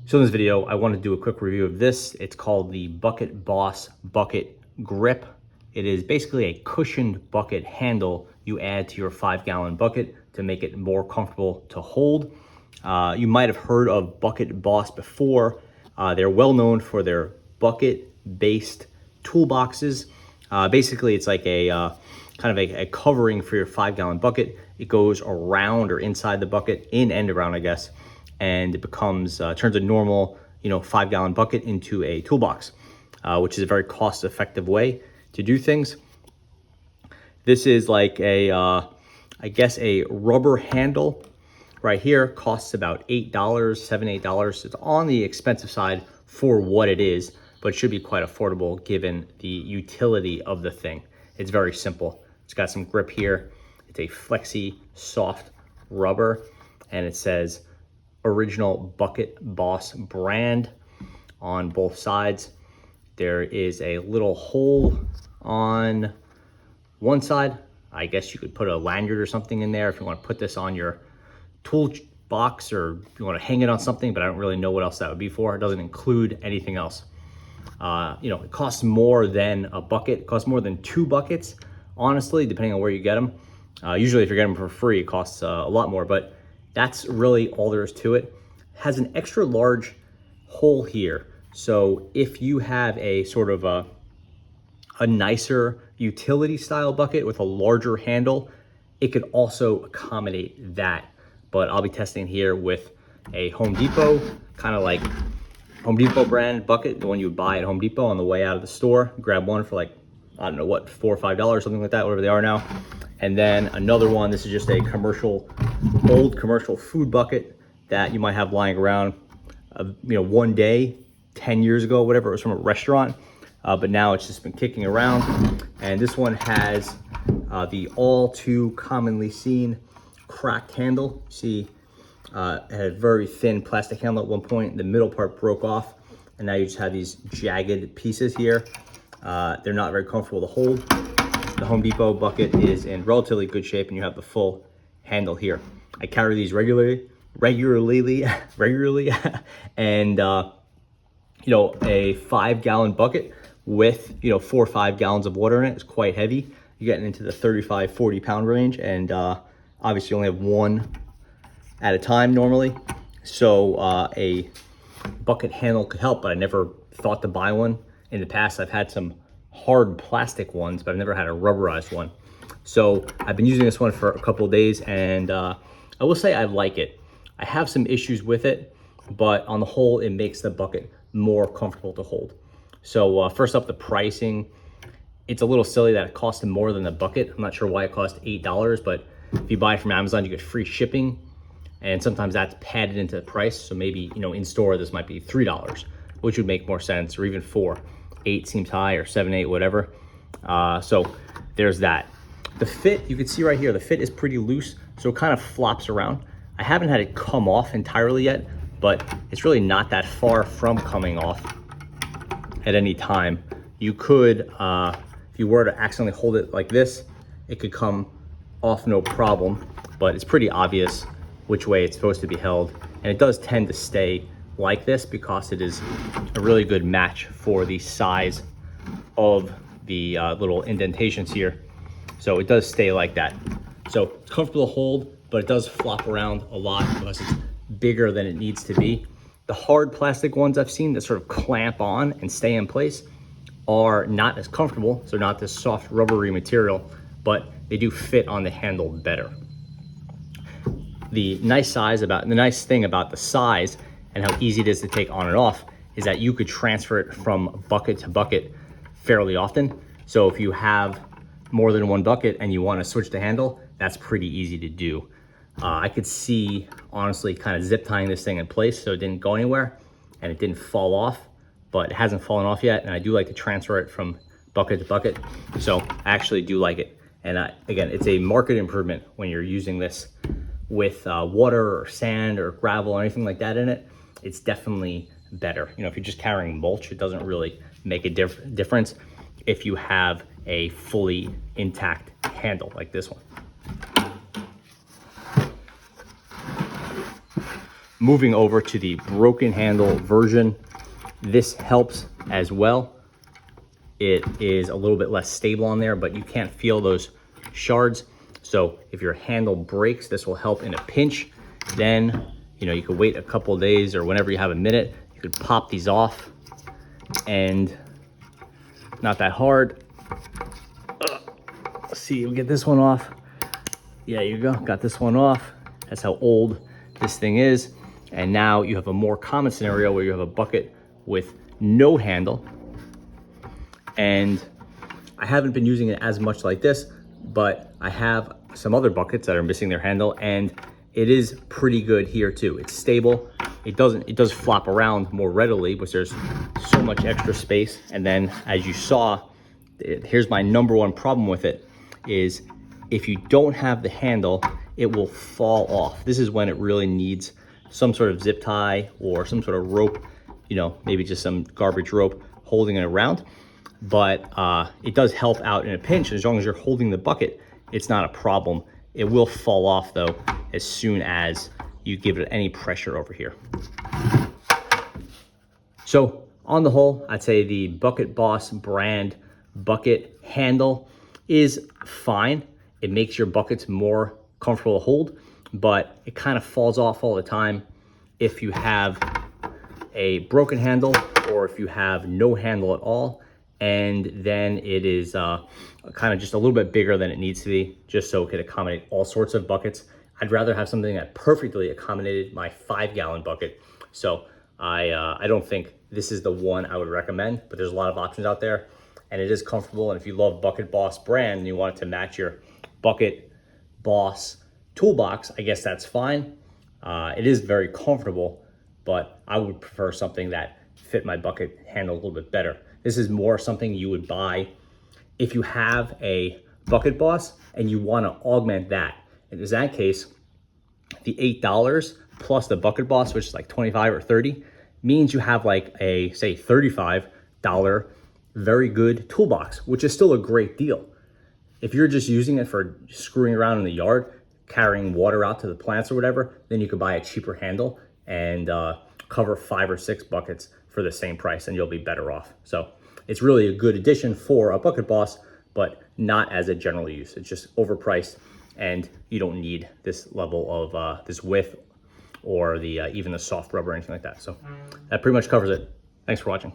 So in this video, I want to do a quick review of this. It's called the Bucket Boss Bucket Grip. It is basically a cushioned bucket handle you add to your 5-gallon bucket to make it more comfortable to hold. You might have heard of Bucket Boss before. They're well known for their bucket-based toolboxes. Basically, it's like a kind of a covering for your 5-gallon bucket. It goes around or inside the bucket, in and around, I guess, and it becomes turns a normal 5-gallon bucket into a toolbox, which is a very cost-effective way to do things. This is like a I guess a rubber handle right here. Costs about $8, $7-8. It's on the expensive side for what it is, but it should be quite affordable given the utility of the thing. It's very simple. It's got some grip here. It's a flexi soft rubber, and it says Original Bucket Boss brand on both sides. There is a little hole on one side. I guess you could put a lanyard or something in there if you want to put this on your tool box, or you want to hang it on something, but I don't really know what else that would be for. It doesn't include anything else. It costs more than a bucket. It costs more than 2 buckets, honestly, depending on where you get them. Usually if you're getting them for free, it costs a lot more, but that's really all there is to it. It has an extra large hole here. So if you have a sort of a nicer utility style bucket with a larger handle, it could also accommodate that. But I'll be testing here with a Home Depot, kind of like Home Depot brand bucket, the one you would buy at Home Depot on the way out of the store. Grab one for like, I don't know what, $4 or $5, something like that, whatever they are now. And then another one, this is just a old commercial food bucket that you might have lying around, one day, 10 years ago, whatever, it was from a restaurant. But now it's just been kicking around. And this one has the all too commonly seen cracked handle. See, it had a very thin plastic handle at one point. The middle part broke off, and now you just have these jagged pieces here. They're not very comfortable to hold. The Home Depot bucket is in relatively good shape, and you have the full handle here. I carry these regularly, and a 5-gallon bucket with 4 or 5 gallons of water in it is quite heavy. You're getting into the 35-40 pound range, and obviously you only have one at a time normally. So a bucket handle could help, but I never thought to buy one. In the past, I've had some hard plastic ones, but I've never had a rubberized one. So I've been using this one for a couple of days, and I will say I like it. I have some issues with it, but on the whole, it makes the bucket more comfortable to hold. So first up, the pricing. It's a little silly that it costs more than the bucket. I'm not sure why it costs $8, but if you buy it from Amazon, you get free shipping, and sometimes that's padded into the price. So maybe in store this might be $3, which would make more sense, or even $4. $8 seems high, or $7, $8, whatever. So there's that. The fit, you can see right here, the fit is pretty loose, so it kind of flops around. I haven't had it come off entirely yet, but it's really not that far from coming off at any time. You could, if you were to accidentally hold it like this, it could come off no problem, but it's pretty obvious which way it's supposed to be held. And it does tend to stay like this because it is a really good match for the size of the little indentations here. So it does stay like that. So it's comfortable to hold, but it does flop around a lot because it's bigger than it needs to be. The hard plastic ones I've seen that sort of clamp on and stay in place are not as comfortable. So not this soft rubbery material, but they do fit on the handle better. The nice thing about the size and how easy it is to take on and off is that you could transfer it from bucket to bucket fairly often. So if you have more than one bucket and you want to switch the handle, that's pretty easy to do. I could see, honestly, kind of zip tying this thing in place so it didn't go anywhere and it didn't fall off, but it hasn't fallen off yet. And I do like to transfer it from bucket to bucket. So I actually do like it. And again, it's a market improvement when you're using this with water or sand or gravel or anything like that in it. It's definitely better. If you're just carrying mulch, it doesn't really make a difference if you have a fully intact handle like this one. Moving over to the broken handle version, this helps as well. It is a little bit less stable on there, but you can't feel those shards. So if your handle breaks, this will help in a pinch. Then, you could wait a couple of days or whenever you have a minute, you could pop these off, and not that hard. Let's see, we'll get this one off. Yeah, you go, got this one off. That's how old this thing is. And now you have a more common scenario where you have a bucket with no handle. And I haven't been using it as much like this, but I have some other buckets that are missing their handle, and it is pretty good here too. It's stable. It does flop around more readily, but there's so much extra space. And then as you saw, here's my number one problem with it is if you don't have the handle, it will fall off. This is when it really needs some sort of zip tie or some sort of rope, maybe just some garbage rope holding it around. But it does help out in a pinch. As long as you're holding the bucket, it's not a problem. It will fall off though as soon as you give it any pressure over here. So on the whole, I'd say the Bucket Boss brand bucket handle is fine. It makes your buckets more comfortable to hold, but it kind of falls off all the time if you have a broken handle or if you have no handle at all. And then it is kind of just a little bit bigger than it needs to be, just so it could accommodate all sorts of buckets. I'd rather have something that perfectly accommodated my 5-gallon bucket. So I don't think this is the one I would recommend, but there's a lot of options out there, and it is comfortable. And if you love Bucket Boss brand and you want it to match your Bucket Boss toolbox, I guess that's fine. It is very comfortable, but I would prefer something that fit my bucket handle a little bit better. This is more something you would buy if you have a Bucket Boss and you want to augment that. In that case, the $8 plus the Bucket Boss, which is like 25 or 30, means you have like a, say, $35 very good toolbox, which is still a great deal. If you're just using it for screwing around in the yard, carrying water out to the plants or whatever, then you could buy a cheaper handle and cover 5 or 6 buckets for the same price, and you'll be better off. So it's really a good addition for a Bucket Boss, but not as a general use. It's just overpriced, and you don't need this level of this width or the even the soft rubber or anything like that. So that pretty much covers it. Thanks for watching.